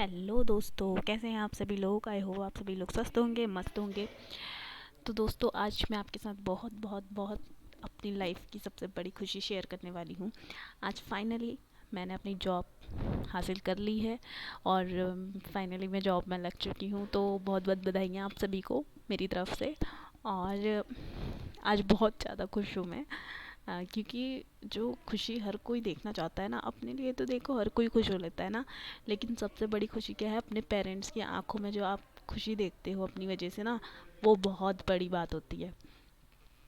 Hello दोस्तों, कैसे हैं आप सभी लोग। आई होप आप सभी लोग स्वस्थ होंगे, मस्त होंगे। तो दोस्तों, आज मैं आपके साथ बहुत बहुत बहुत अपनी लाइफ की सबसे बड़ी खुशी शेयर करने वाली हूँ। आज फाइनली मैंने अपनी जॉब हासिल कर ली है और फाइनली मैं जॉब में लग चुकी हूँ। तो बहुत बहुत बधाइयाँ आप सभी को मेरी तरफ से। और आज बहुत ज़्यादा खुश हूँ मैं, क्योंकि जो खुशी हर कोई देखना चाहता है ना, अपने लिए तो देखो हर कोई खुश हो लेता है ना, लेकिन सबसे बड़ी खुशी क्या है, अपने पेरेंट्स की आंखों में जो आप खुशी देखते हो अपनी वजह से ना, वो बहुत बड़ी बात होती है।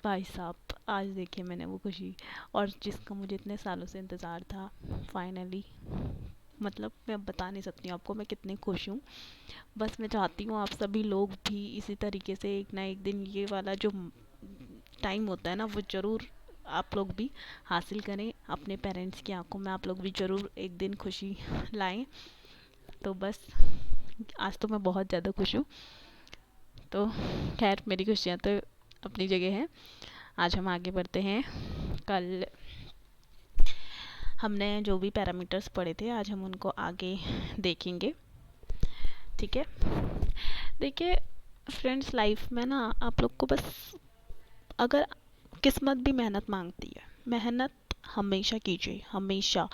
भाई साहब, आज देखिए मैंने वो खुशी, और जिसका मुझे इतने सालों से इंतज़ार था फाइनली, मतलब मैं बता नहीं सकती हूँ आपको मैं कितनी खुश हूँ। बस मैं चाहती हूँ आप सभी लोग भी इसी तरीके से एक ना एक दिन ये वाला जो टाइम होता है ना, वो ज़रूर आप लोग भी हासिल करें। अपने पेरेंट्स की आंखों में आप लोग भी ज़रूर एक दिन खुशी लाएं। तो बस आज तो मैं बहुत ज़्यादा खुश हूँ। तो खैर, मेरी खुशियाँ तो अपनी जगह हैं। आज हम आगे बढ़ते हैं। कल हमने जो भी पैरामीटर्स पढ़े थे, आज हम उनको आगे देखेंगे। ठीक है। देखिए फ्रेंड्स, लाइफ में ना आप लोग को बस, अगर किस्मत भी मेहनत मांगती है, मेहनत हमेशा कीजिए, हमेशा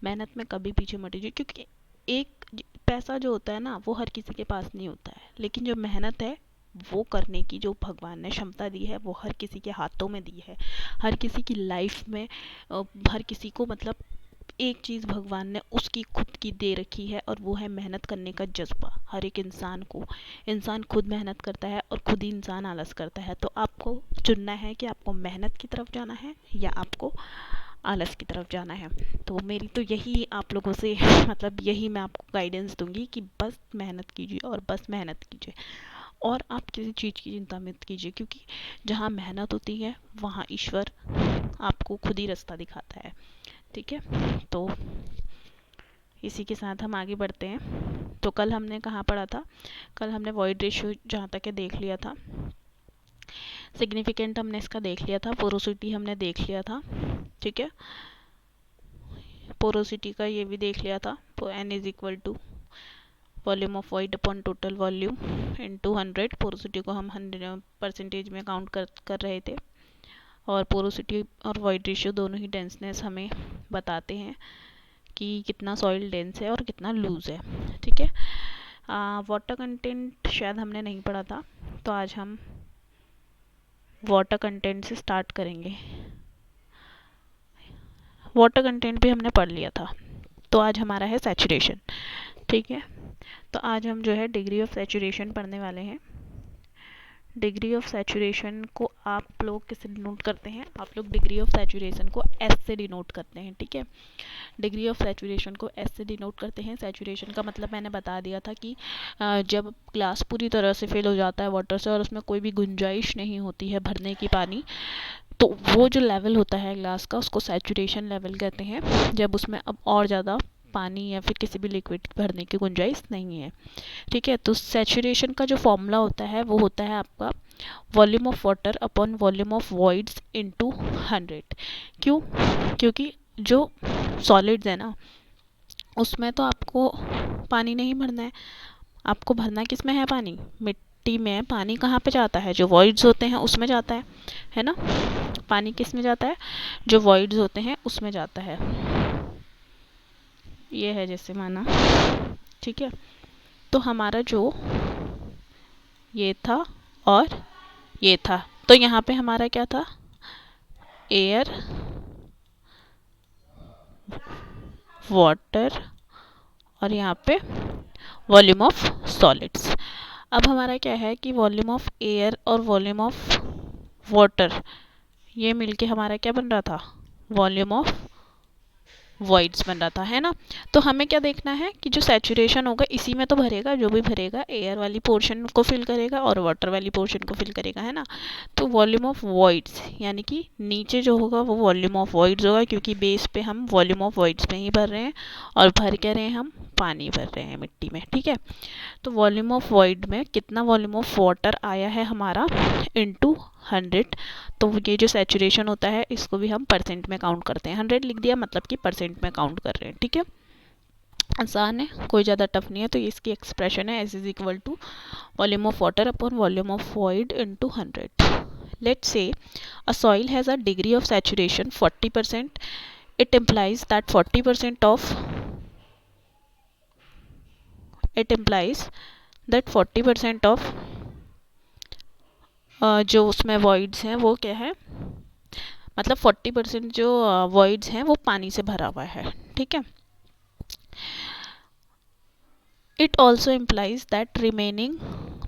मेहनत में कभी पीछे मत कीजिए। क्योंकि एक पैसा जो होता है ना, वो हर किसी के पास नहीं होता है, लेकिन जो मेहनत है वो करने की जो भगवान ने क्षमता दी है, वो हर किसी के हाथों में दी है। हर किसी की लाइफ में हर किसी को, मतलब एक चीज़ भगवान ने उसकी खुद की दे रखी है, और वो है मेहनत करने का जज्बा। हर एक इंसान को, इंसान खुद मेहनत करता है और खुद ही इंसान आलस करता है। तो आपको चुनना है कि आपको मेहनत की तरफ जाना है या आपको आलस की तरफ जाना है। तो मेरी तो यही आप लोगों से मतलब यही मैं आपको गाइडेंस दूंगी कि बस मेहनत कीजिए और बस मेहनत कीजिए, और आप किसी चीज़ की चिंता मत कीजिए। क्योंकि जहाँ मेहनत होती है वहाँ ईश्वर आपको खुद ही रास्ता दिखाता है। ठीक है। तो इसी के साथ हम आगे बढ़ते हैं। तो कल हमने कहाँ पढ़ा था, कल हमने वॉइड रेशियो जहाँ तक है देख लिया था, सिग्निफिकेंट हमने इसका देख लिया था, पोरोसिटी हमने देख लिया था। ठीक है, पोरोसिटी का ये भी देख लिया था। N is equal to volume of void upon total volume into 100। Porosity को हम 100% में काउंट कर रहे थे, और पोरोसिटी और वॉइड रेशियो दोनों ही डेंसनेस हमें बताते हैं कि कितना सॉइल डेंस है और कितना लूज़ है। ठीक है। वाटर कंटेंट शायद हमने नहीं पढ़ा था, तो आज हम वाटर कंटेंट से स्टार्ट करेंगे। वाटर कंटेंट भी हमने पढ़ लिया था, तो आज हमारा है सैचुरेशन। ठीक है। तो आज हम जो है डिग्री ऑफ सैचुरेशन पढ़ने वाले हैं। डिग्री ऑफ सैचुरेशन को आप लोग किससे डिनोट करते हैं, आप लोग डिग्री ऑफ सैचुरेशन को एस से डिनोट करते हैं। ठीक है, डिग्री ऑफ सैचुरेशन को एस से डिनोट करते हैं। सैचुरेशन का मतलब मैंने बता दिया था कि जब ग्लास पूरी तरह से फिल हो जाता है वाटर से और उसमें कोई भी गुंजाइश नहीं होती है भरने की पानी, तो वो जो लेवल होता है ग्लास का, उसको सैचुरेशन लेवल कहते हैं। जब उसमें अब और ज़्यादा पानी या फिर किसी भी लिक्विड भरने की गुंजाइश नहीं है। ठीक है। तो सैचुरेशन का जो फॉर्मूला होता है वो होता है आपका volume of water upon volume of voids into 100। क्यों? क्योंकि जो सॉलिड्स है ना, उसमें तो आपको पानी नहीं भरना है। आपको भरना किस में है पानी? मिट्टी में। पानी कहाँ पे जाता है? जो वॉइड्स होते हैं उसमें जाता है ना। पानी किस में जाता है? जो वॉइड्स होते हैं उसमें जाता है। ये है जैसे माना। ठीक है। तो हमारा जो ये था और ये था, तो यहाँ पे हमारा क्या था? एयर, वाटर, और यहाँ पे वॉल्यूम ऑफ सॉलिड्स। अब हमारा क्या है कि वॉल्यूम ऑफ एयर और वॉल्यूम ऑफ वाटर, ये मिलके हमारा क्या बन रहा था? वॉल्यूम ऑफ वॉइड्स बन रहा था, है ना। तो हमें क्या देखना है कि जो सैचुरेशन होगा इसी में तो भरेगा, जो भी भरेगा एयर वाली पोर्शन को फिल करेगा और वाटर वाली पोर्शन को फिल करेगा, है ना। तो वॉल्यूम ऑफ वॉइड्स, यानी कि नीचे जो होगा वो वॉल्यूम ऑफ वॉइड्स होगा, क्योंकि बेस पे हम वॉल्यूम ऑफ वॉइड्स में ही भर रहे हैं, और भर के रहे हैं हम पानी भर रहे हैं मिट्टी में। ठीक है। तो वॉल्यूम ऑफ वॉइड में कितना वॉल्यूम ऑफ वाटर आया है हमारा? इनटू 100। तो ये जो सैचुरेशन होता है इसको भी हम परसेंट में काउंट करते हैं। 100 लिख दिया मतलब कि परसेंट में काउंट कर रहे हैं। ठीक है। आसान है, कोई ज़्यादा टफ नहीं है। तो इसकी एक्सप्रेशन है S is equal to volume of water upon volume of void into 100। Let's say a soil has a degree of saturation 40%. It implies that 40% of it implies that 40% of जो उसमें voids हैं वो क्या है, मतलब 40% जो voids हैं वो पानी से भरा हुआ है, ठीक है। It also implies that remaining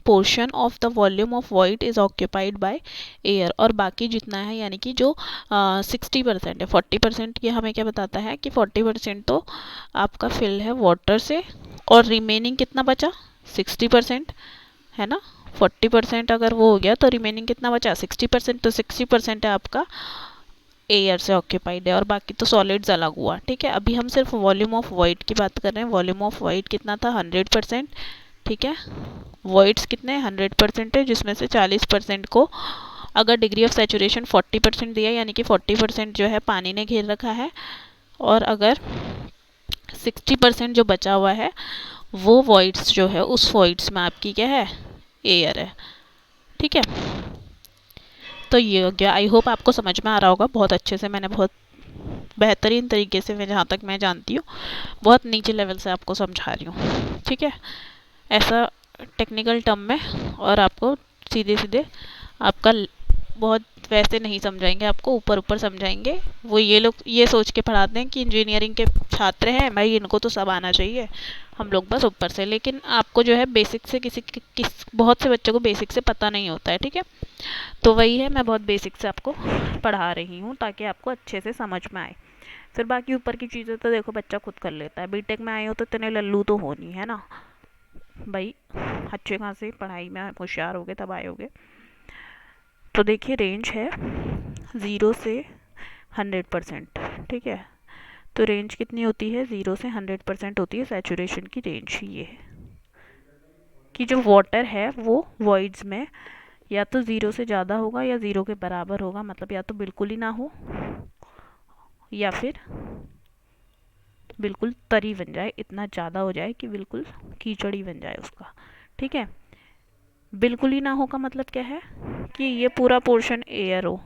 portion of the volume of void is occupied by air, और बाकी जितना है यानी कि जो 60% है, 40% ये हमें क्या बताता है कि 40% तो आपका फिल है वाटर से, और रिमेनिंग कितना बचा 60% है ना। 40% अगर वो हो गया तो रिमेनिंग कितना बचा 60%, तो 60% है आपका एयर से ऑक्यूपाइड है, और बाकी तो सॉलिड्स अलग हुआ, ठीक है। अभी हम सिर्फ वॉल्यूम ऑफ वॉइड की बात कर रहे हैं। वॉल्यूम ऑफ वॉइड कितना था 100%, ठीक है। वॉइड्स कितने 100% है, जिसमें से 40% को अगर डिग्री ऑफ सैचुरेशन 40% दिया यानी कि 40% जो है पानी ने घेर रखा है, और अगर 60% जो बचा हुआ है वो वॉइड्स जो है उस वॉइड्स में आपकी क्या है एयर है, ठीक है। तो ये हो गया। आई होप आपको समझ में आ रहा होगा बहुत अच्छे से, मैंने बहुत बेहतरीन तरीके से, मैं जहाँ तक मैं जानती हूँ बहुत नीचे लेवल से आपको समझा रही हूँ, ठीक है। ऐसा टेक्निकल टर्म में, और आपको सीधे सीधे आपका बहुत वैसे नहीं समझाएंगे, आपको ऊपर ऊपर समझाएंगे। वो ये लोग ये सोच के पढ़ाते हैं कि इंजीनियरिंग के छात्र हैं भाई इनको तो सब आना चाहिए, हम लोग बस ऊपर से। लेकिन आपको जो है बेसिक से बहुत से बच्चों को बेसिक से पता नहीं होता है, ठीक है। तो वही है, मैं बहुत बेसिक से आपको पढ़ा रही हूँ ताकि आपको अच्छे से समझ में आए। फिर बाकी ऊपर की चीज़ें तो देखो बच्चा खुद कर लेता है। बीटेक में आए हो तो इतने लल्लू तो हो नहीं, है ना भाई, अच्छे खासे पढ़ाई में होशियार होगे तब आए होगे। तो देखिए रेंज है 0 से 100%, ठीक है। तो रेंज कितनी होती है 0 से 100% होती है सैचुरेशन की रेंज। ये कि जो वाटर है वो वॉइड्स में या तो 0 से ज़्यादा होगा या 0 के बराबर होगा, मतलब या तो बिल्कुल ही ना हो या फिर बिल्कुल तरी बन जाए, इतना ज़्यादा हो जाए कि बिल्कुल कीचड़ी बन जाए उसका, ठीक है। बिल्कुल ही ना हो का मतलब क्या है कि ये पूरा पोर्शन एयर हो,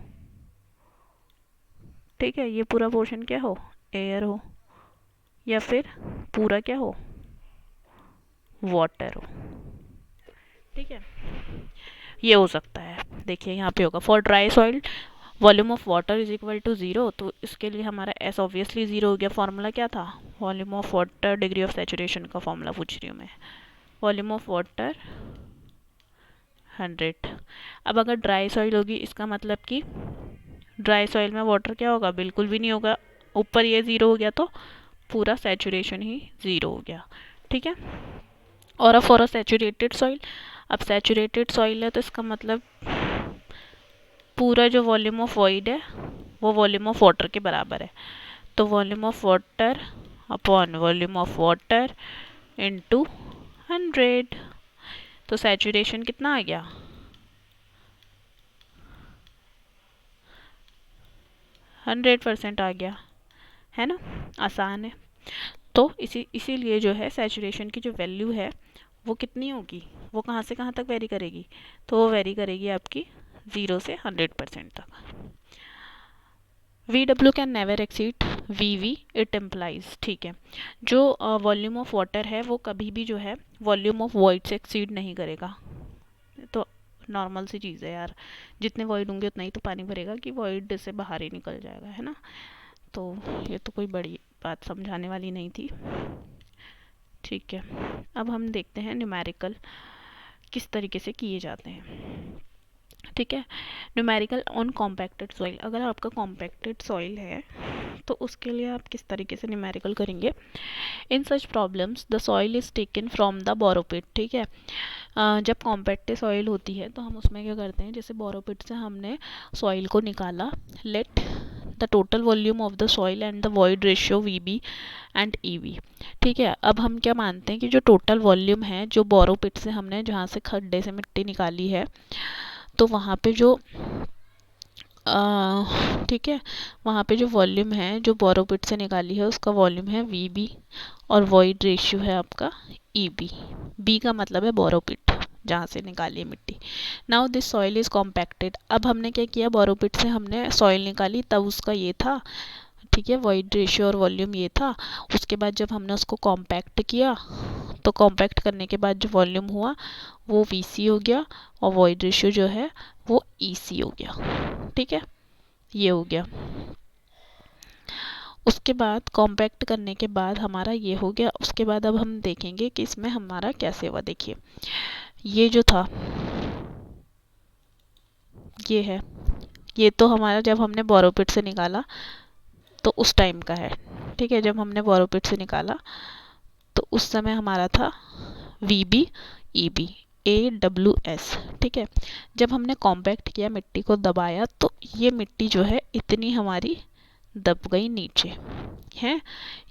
ठीक है। ये पूरा पोर्शन क्या हो एयर हो, या फिर पूरा क्या हो वाटर हो, ठीक है। ये हो सकता है। देखिए यहाँ पे होगा for dry soil volume of water is equal to 0, तो इसके लिए हमारा एस ऑब्वियसली 0 हो गया। फॉर्मूला क्या था volume of water, degree of saturation का फॉर्मूला पूछ रही हूँ मैं। Volume of water 100। अब अगर ड्राई सॉइल होगी इसका मतलब कि ड्राई सॉइल में वाटर क्या होगा बिल्कुल भी नहीं होगा, ऊपर ये 0 हो गया तो पूरा सैचुरेशन ही 0 हो गया, ठीक है। और फॉर अ सैचुरेटेड सॉइल, अब सैचुरेटेड सॉइल है तो इसका मतलब पूरा जो वॉल्यूम ऑफ वॉइड है वो वॉल्यूम ऑफ वाटर के बराबर है। तो volume of water upon volume of water into 100, तो सैचुरेशन कितना आ गया 100% आ गया, है ना। आसान है। तो इसीलिए जो है सैचुरेशन की जो वैल्यू है वो कितनी होगी, वो कहाँ से कहाँ तक वेरी करेगी, तो वो वेरी करेगी आपकी 0 से 100% तक। VW can never exceed VV it implies, ठीक है। जो वॉल्यूम ऑफ वाटर है वो कभी भी जो है वॉल्यूम ऑफ वॉइड से एक्सीड नहीं करेगा। तो नॉर्मल सी चीज़ है यार, जितने वॉइड होंगे उतना ही तो पानी भरेगा कि वॉइड से बाहर ही निकल जाएगा, है ना। तो ये तो कोई बड़ी बात समझाने वाली नहीं थी, ठीक है। अब हम देखते हैं न्यूमेरिकल किस तरीके से किए जाते हैं, ठीक है। न्यूमेरिकल ऑन कॉम्पैक्टेड सॉइल, अगर आपका कॉम्पैक्टेड सॉइल है तो उसके लिए आप किस तरीके से न्यूमेरिकल करेंगे। In such problems the soil is taken from the borrow pit, ठीक है। जब कॉम्पैक्टेड सॉइल होती है तो हम उसमें क्या करते हैं, जैसे बोरोपिट से हमने सॉइल को निकाला, let the total volume of the soil and the void ratio VB and EV, ठीक है। अब हम क्या मानते हैं कि जो टोटल वॉल्यूम है जो बोरोपिट से हमने जहाँ से खड्डे से मिट्टी निकाली है, तो वहाँ पे जो ठीक है, वहाँ पे जो वॉल्यूम है जो बोरोपिट से निकाली है उसका वॉल्यूम है वी और वॉइड रेशियो है आपका ई बी का मतलब है बोरोपिट जहाँ से निकाली है मिट्टी। Now this soil is compacted. अब हमने क्या किया, बोरोपिट से हमने सॉइल निकाली तब उसका ये था, ठीक है, वॉइड रेशियो और वॉल्यूम ये था। उसके बाद जब हमने उसको कॉम्पैक्ट किया तो कॉम्पैक्ट करने के बाद जो वॉल्यूम हुआ वो वी हो गया और वॉइड रेशियो जो है वो ई हो गया। ठीक है, ये हो गया। उसके बाद कॉम्पैक्ट करने के बाद हमारा ये हो गया। उसके बाद अब हम देखेंगे कि इसमें हमारा कैसे हुआ। देखिए ये जो था ये है, ये तो हमारा जब हमने बोरोपिट से निकाला तो उस टाइम का है। ठीक है, जब हमने बोरोपिट से निकाला तो उस समय हमारा था V B E B A W S. ठीक है, जब हमने कॉम्पैक्ट किया, मिट्टी को दबाया, तो ये मिट्टी जो है इतनी हमारी दब गई नीचे है।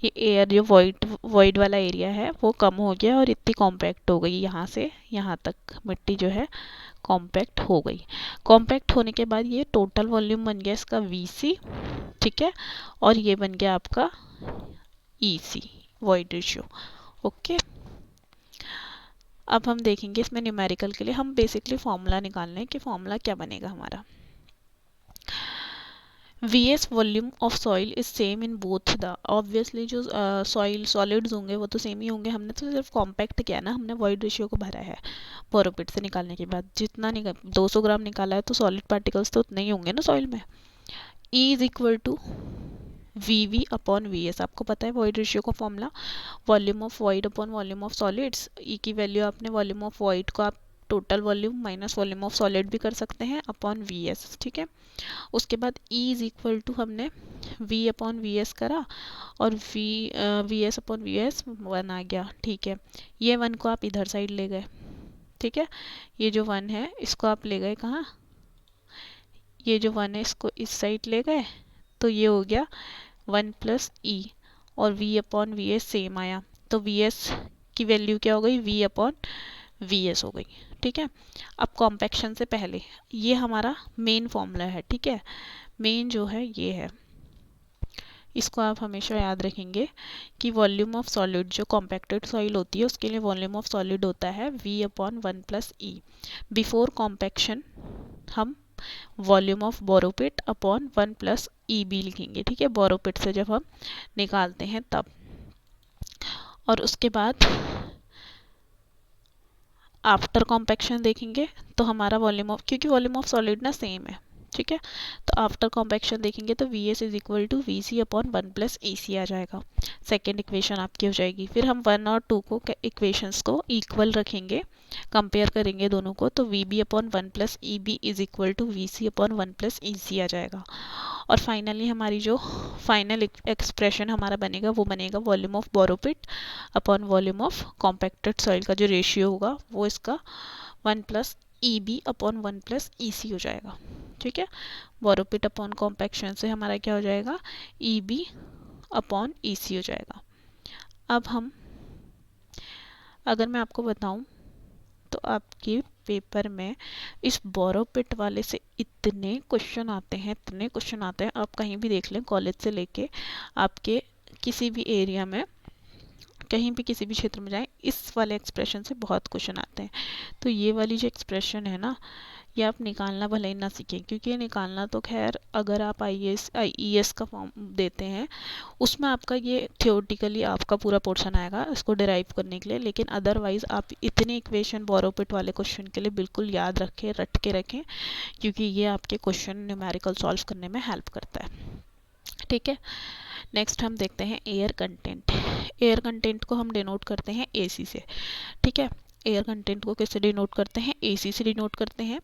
ये एयर जो वॉइड वाला एरिया है वो कम हो गया और इतनी कॉम्पैक्ट हो गई, यहाँ से यहाँ तक मिट्टी जो है कॉम्पैक्ट हो गई। कॉम्पैक्ट होने के बाद ये टोटल वॉल्यूम बन गया इसका वी सी। ठीक है, और ये बन गया आपका ई सी, वॉइड रेशियो। ओके, अब हम देखेंगे इसमें न्यूमेरिकल के लिए हम बेसिकली फॉर्मूला निकालना है कि फॉर्मूला क्या बनेगा हमारा। Vs volume of soil is same in both the, obviously जो सॉइल सॉलिड्स होंगे वो तो सेम ही होंगे। हमने तो सिर्फ कॉम्पैक्ट किया ना, हमने वॉइड रेशियो को भरा है बोरोपिट से निकालने के बाद। जितना 200 ग्राम निकाला है तो सॉलिड पार्टिकल्स तो उतने ही होंगे ना सॉइल में। E is equal to V upon V S. आपको पता है वॉइड रेशियो का formula, volume of void upon volume of solids. E की वैल्यू आपने वॉल्यूम ऑफ वॉइड को आप total volume minus volume of solid भी कर सकते हैं अपॉन वी एस। ठीक है, उसके बाद E इज इक्वल टू हमने V अपॉन वी एस करा और V S upon V S 1 आ गया। ठीक है, ये 1 को आप इधर साइड ले गए। ठीक है, ये जो 1 है इसको आप ले गए कहाँ, ये जो 1 है इसको इस साइड ले गए, तो ये हो गया 1 प्लस ई और V upon V S same आया, तो वी एस की वैल्यू क्या हो गई, V अपॉन वी एस हो गई। ठीक है, अब कॉम्पैक्शन से पहले ये हमारा मेन फॉर्मूला है। ठीक है, मेन जो है ये है, इसको आप हमेशा याद रखेंगे कि वॉल्यूम ऑफ सॉलिड जो कॉम्पैक्टेड सॉइल होती है उसके लिए वॉल्यूम ऑफ सॉलिड होता है V upon 1 plus E. Before compaction हम volume of borrow pit upon 1 plus E B लिखेंगे। ठीक है, बोरोपिट से जब हम निकालते हैं तब। और उसके बाद आफ्टर कॉम्पैक्शन देखेंगे तो हमारा वॉल्यूम ऑफ, क्योंकि वॉल्यूम ऑफ सॉलिड ना सेम है। ठीक है, तो आफ्टर कॉम्पैक्शन देखेंगे तो V S is equal to V C upon 1 plus E C आ जाएगा। सेकेंड इक्वेशन आपकी हो जाएगी। फिर हम 1 और 2 को इक्वेशंस को इक्वल रखेंगे, कंपेयर करेंगे दोनों को, तो V B upon 1 plus E B is equal to V C upon 1 plus E C आ जाएगा। और फाइनली हमारी जो फाइनल एक्सप्रेशन हमारा बनेगा वो बनेगा volume of borrow pit upon volume of compacted soil का जो रेशियो होगा वो इसका 1 plus E B upon 1 plus E C हो जाएगा। ठीक है, बोरोपिट अपॉन कॉम्पैक्शन से हमारा क्या हो जाएगा, ई बी अपॉन ई सी हो जाएगा। अब हम, अगर मैं आपको बताऊं तो आपके पेपर में इस बोरोपिट वाले से इतने क्वेश्चन आते हैं, इतने क्वेश्चन आते हैं, आप कहीं भी देख लें, कॉलेज से लेके आपके किसी भी एरिया में, कहीं भी किसी भी क्षेत्र में जाएं, इस वाले एक्सप्रेशन से बहुत क्वेश्चन आते हैं। तो ये वाली जो एक्सप्रेशन है ना, ये आप निकालना भले ही ना सीखें, क्योंकि ये निकालना तो खैर अगर आप आईईएस का फॉर्म देते हैं उसमें आपका ये थियोरेटिकली आपका पूरा पोर्शन आएगा इसको डिराइव करने के लिए, लेकिन अदरवाइज आप इतने इक्वेशन बोरोपिट वाले क्वेश्चन के लिए बिल्कुल याद रखें, रट के रखें, क्योंकि ये आपके क्वेश्चन न्यूमेरिकल सॉल्व करने में हेल्प करता है। ठीक है, नेक्स्ट हम देखते हैं एयर कंटेंट। एयर कंटेंट को हम डिनोट करते हैं एसी से। ठीक है, एयर कंटेंट को कैसे डिनोट करते हैं, एसी से डिनोट करते हैं।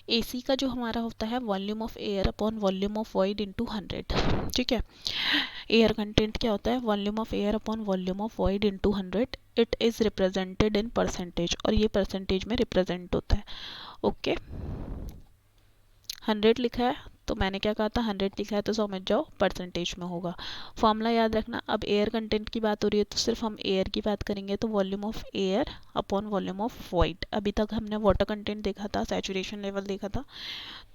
एसी का जो हमारा होता है volume of air upon volume of void into 100। ठीक है, एयर कंटेंट क्या होता है, volume of air upon volume of void into 100। It is represented in percentage, और ये परसेंटेज में रिप्रेजेंट होता है। ओके, 100 लिखा है तो मैंने क्या कहा था 100 लिखा है तो समझ जाओ परसेंटेज में होगा। फॉर्मूला याद रखना। अब एयर कंटेंट की बात हो रही है तो सिर्फ हम एयर की बात करेंगे, तो volume of air upon volume of void. अभी तक हमने वाटर कंटेंट देखा था, सैचुरेशन लेवल देखा था।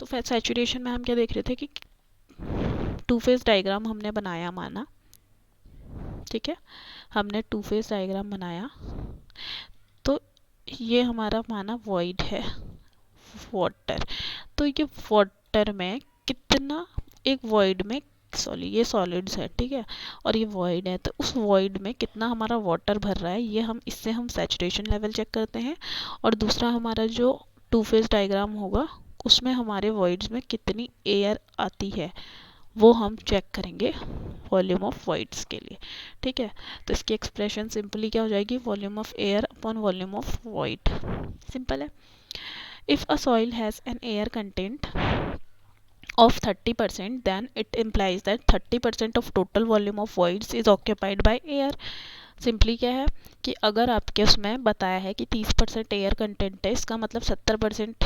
तो फिर सैचुरेशन में हम क्या देख रहे थे कि टू फेज डायग्राम हमने बनाया माना, ठीक है, हमने टू फेज डायग्राम बनाया, तो ये हमारा माना वॉइड है वाटर। तो ये वाटर में कितना, एक वॉइड में सॉरी ये सॉलिड्स है, ठीक है, और ये वॉइड है, तो उस वॉइड में कितना हमारा वाटर भर रहा है, ये हम इससे हम सैचुरेशन लेवल चेक करते हैं। और दूसरा हमारा जो टू फेज डायग्राम होगा उसमें हमारे वॉइड्स में कितनी एयर आती है वो हम चेक करेंगे वॉल्यूम ऑफ वॉइड्स के लिए, ठीक है। तो इसकी एक्सप्रेशन सिंपली क्या हो जाएगी, volume of air upon volume of void. Simple है। If a soil has an air content of 30%, then it implies that 30% of total volume of voids is occupied by air. Simply क्या है कि अगर आपके उसमें बताया है कि 30% एयर कंटेंट है, इसका मतलब 70%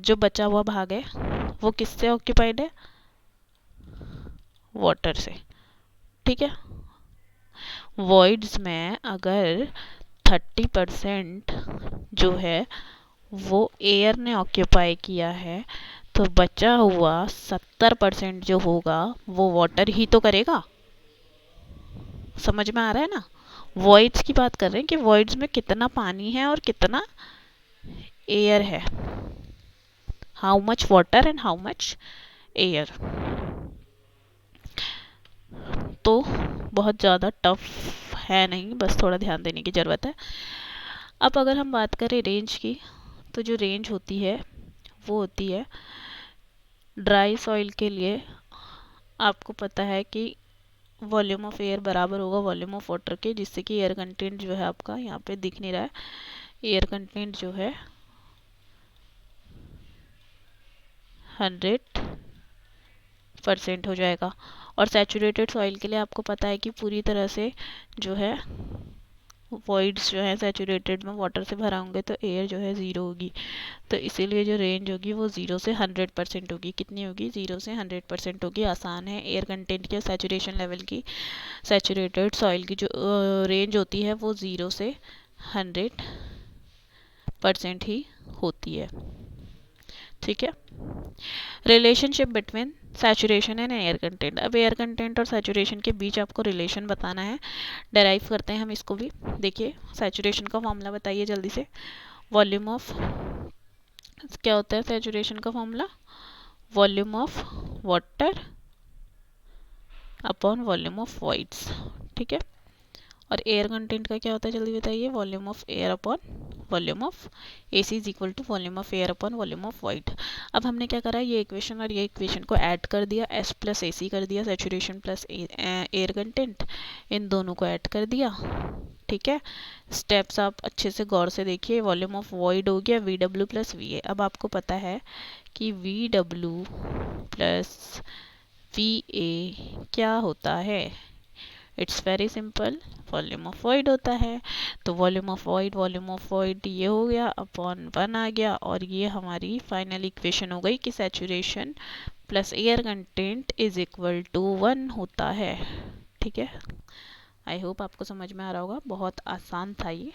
जो बचा हुआ भाग है वो किससे ऑक्यूपाइड है, वाटर से, ठीक है। वॉइड्स में अगर 30% जो है वो एयर ने ऑक्यूपाई किया है, तो बचा हुआ 70% जो होगा वो वाटर ही तो करेगा। समझ में आ रहा है ना। वॉइड्स की बात कर रहे हैं कि वॉइड्स में कितना पानी है और कितना एयर है, how much water and how much air. तो बहुत ज़्यादा टफ है नहीं, बस थोड़ा ध्यान देने की ज़रूरत है। अब अगर हम बात करें रेंज की, तो जो रेंज होती है वो होती है ड्राई सॉइल के लिए आपको पता है कि वॉल्यूम ऑफ एयर बराबर होगा वॉल्यूम ऑफ वाटर के, जिससे कि एयर कंटेंट जो है आपका यहाँ पे दिख नहीं रहा है, एयर कंटेंट जो है 100% हो जाएगा। और सैचुरेटेड सॉइल के लिए आपको पता है कि पूरी तरह से जो है वॉइड्स जो है सैचुरेटेड में वाटर से भरा होंगे, तो एयर जो है 0 होगी। तो इसीलिए जो रेंज होगी वो 0 से 100% होगी। कितनी होगी, 0 से 100% होगी। आसान है। एयर कंटेंट के सैचुरेशन लेवल की सैचुरेटेड सॉइल की जो रेंज होती है वो 0 से 100% ही होती है, ठीक है। Relationship between saturation and air content. अब एयर कंटेंट और सैचुरेशन के बीच आपको रिलेशन बताना है। डेराइव करते हैं हम इसको भी। देखिए सैचुरेशन का फॉर्मूला बताइए जल्दी से। वॉल्यूम ऑफ, क्या होता है सैचुरेशन का formula, volume of water upon volume of voids, ठीक है। और एयर कंटेंट का क्या होता है जल्दी बताइए, volume of air upon volume of AC is equal to volume of air upon volume of void. अब हमने क्या करा, ये इक्वेशन और ये इक्वेशन को ऐड कर दिया, S प्लस AC कर दिया, सैचुरेशन प्लस एयर कंटेंट, इन दोनों को ऐड कर दिया, ठीक है। स्टेप्स आप अच्छे से गौर से देखिए। वॉल्यूम ऑफ वॉइड हो गया VW प्लस VA। अब आपको पता है कि VW प्लस VA क्या होता है, it's very simple, volume of void होता है। तो वॉल्यूम ऑफ वॉइड ये हो गया अपॉन 1 आ गया, और ये हमारी फाइनल इक्वेशन हो गई कि saturation plus air content is equal to 1 होता है, ठीक है। आई होप आपको समझ में आ रहा होगा, बहुत आसान था ये।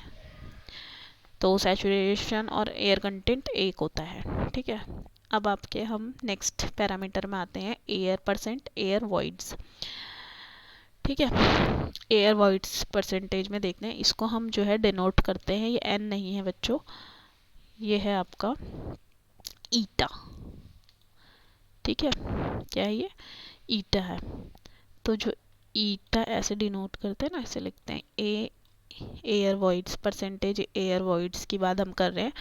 तो सैचुरेशन और एयर कंटेंट एक होता है, ठीक है। अब आपके हम नेक्स्ट पैरामीटर में आते हैं, एयर परसेंट, एयर वॉइड्स, ठीक है। एयर वॉइड्स परसेंटेज में देखते हैं, इसको हम जो है डिनोट करते हैं, ये N नहीं है बच्चों, ये है आपका ईटा, ठीक है। क्या है ये, ईटा है। तो जो ईटा ऐसे डिनोट करते हैं ना, ऐसे लिखते हैं air voids percentage, air voids की बात हम कर रहे हैं।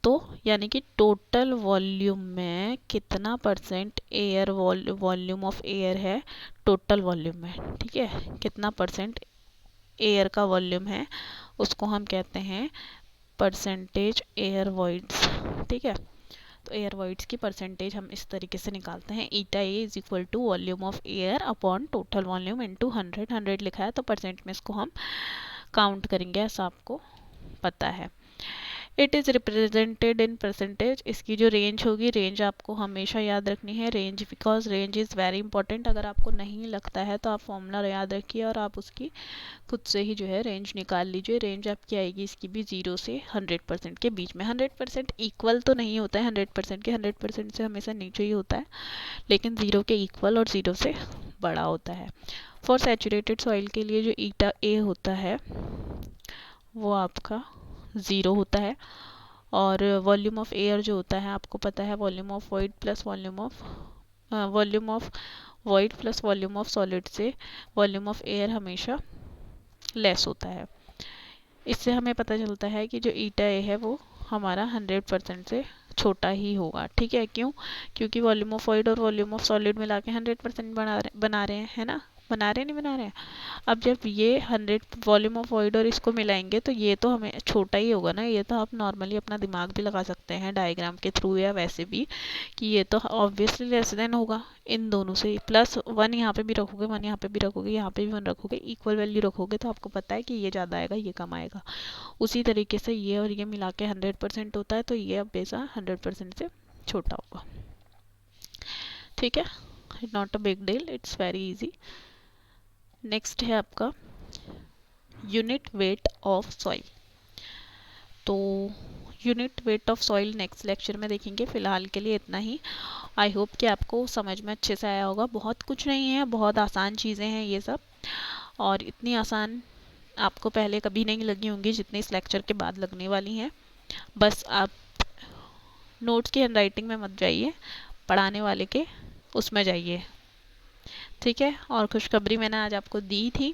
तो यानी कि टोटल वॉल्यूम में कितना percent air volume of air है टोटल वॉल्यूम में, ठीक है। कितना परसेंट एयर का वॉल्यूम है उसको हम कहते हैं परसेंटेज एयर वॉइड्स, ठीक है। तो एयर वॉइड्स की परसेंटेज हम इस तरीके से निकालते हैं, eta A is equal to volume of air upon total volume into 100 लिखा है, तो परसेंट में इसको हम काउंट करेंगे, ऐसा आपको पता है। It is represented in percentage. इसकी जो रेंज होगी, रेंज आपको हमेशा याद रखनी है, range, because range is very important. अगर आपको नहीं लगता है तो आप फॉर्मूला याद रखिए और आप उसकी खुद से ही जो है रेंज निकाल लीजिए। रेंज आपकी आएगी इसकी भी 0 से 100% के बीच में। 100% इक्वल तो नहीं होता है 100% के, 100% से हमेशा नीचे ही होता है, लेकिन 0 के इक्वल और 0 से बड़ा होता है। फॉर सैचुरेटेड सॉइल के लिए जो ईटा ए होता है वो आपका 0 होता है, और वॉल्यूम ऑफ एयर जो होता है आपको पता है, volume of void plus volume of void plus volume of solid से वॉल्यूम ऑफ एयर हमेशा लेस होता है। इससे हमें पता चलता है कि जो ईटा ए है वो हमारा 100% से छोटा ही होगा। ठीक है, क्यों? क्योंकि वॉल्यूम ऑफ वॉइड और वॉल्यूम ऑफ सॉलिड मिला के 100% बना रहे हैं, है ना? बना रहे नहीं बना रहे हैं? अब जब ये 100 वॉल्यूम ऑफ वॉइड और इसको मिलाएंगे तो ये तो हमें छोटा ही होगा ना। ये तो आप नॉर्मली अपना दिमाग भी लगा सकते हैं डायग्राम के थ्रू या वैसे भी, कि ये तो ऑब्वियसली लेस देन होगा इन दोनों से। प्लस 1 यहाँ पे भी रखोगे, 1 यहाँ पे भी रखोगे, यहाँ पे भी 1 रखोगे, इक्वल वैल्यू रखोगे तो आपको पता है कि ये ज़्यादा आएगा, ये कम आएगा। उसी तरीके से ये और ये मिला के 100% होता है, तो ये अब बेसा 100% से छोटा होगा। ठीक है, not a big deal, it's very easy. Next है आपका यूनिट वेट ऑफ सॉइल। तो unit weight of soil next lecture में देखेंगे। फ़िलहाल के लिए इतना ही। आई होप कि आपको समझ में अच्छे से आया होगा। बहुत कुछ नहीं है, बहुत आसान चीज़ें हैं ये सब, और इतनी आसान आपको पहले कभी नहीं लगी होंगी जितनी इस लेक्चर के बाद लगने वाली हैं। बस आप नोट्स की हैंडराइटिंग में मत जाइए, पढ़ाने वाले के उसमें जाइए। ठीक है, और खुशखबरी मैंने आज आपको दी थी,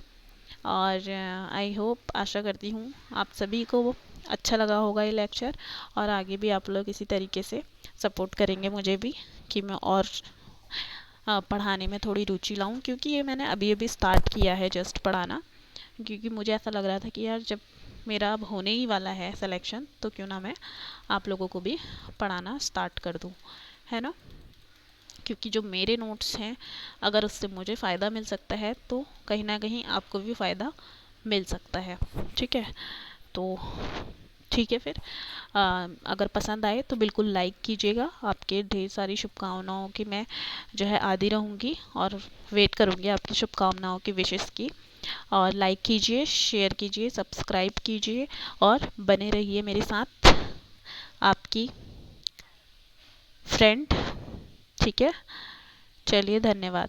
और आई होप, आशा करती हूँ आप सभी को अच्छा लगा होगा ये लेक्चर, और आगे भी आप लोग इसी तरीके से सपोर्ट करेंगे मुझे भी, कि मैं और पढ़ाने में थोड़ी रुचि लाऊं, क्योंकि ये मैंने अभी अभी स्टार्ट किया है जस्ट पढ़ाना, क्योंकि मुझे ऐसा लग रहा था कि यार जब मेरा अब होने ही वाला है सिलेक्शन, तो क्यों ना मैं आप लोगों को भी पढ़ाना स्टार्ट कर दूँ, है ना? क्योंकि जो मेरे नोट्स हैं, अगर उससे मुझे फ़ायदा मिल सकता है तो कहीं ना कहीं आपको भी फ़ायदा मिल सकता है। ठीक है, तो ठीक है फिर, अगर पसंद आए तो बिल्कुल लाइक कीजिएगा। आपके ढेर सारी शुभकामनाओं की मैं जो है आदी रहूँगी, और वेट करूँगी आपकी शुभकामनाओं की, विशेष की। और लाइक कीजिए, शेयर कीजिए, सब्सक्राइब कीजिए, और बने रहिए मेरे साथ, आपकी फ्रेंड। ठीक है, चलिए, धन्यवाद।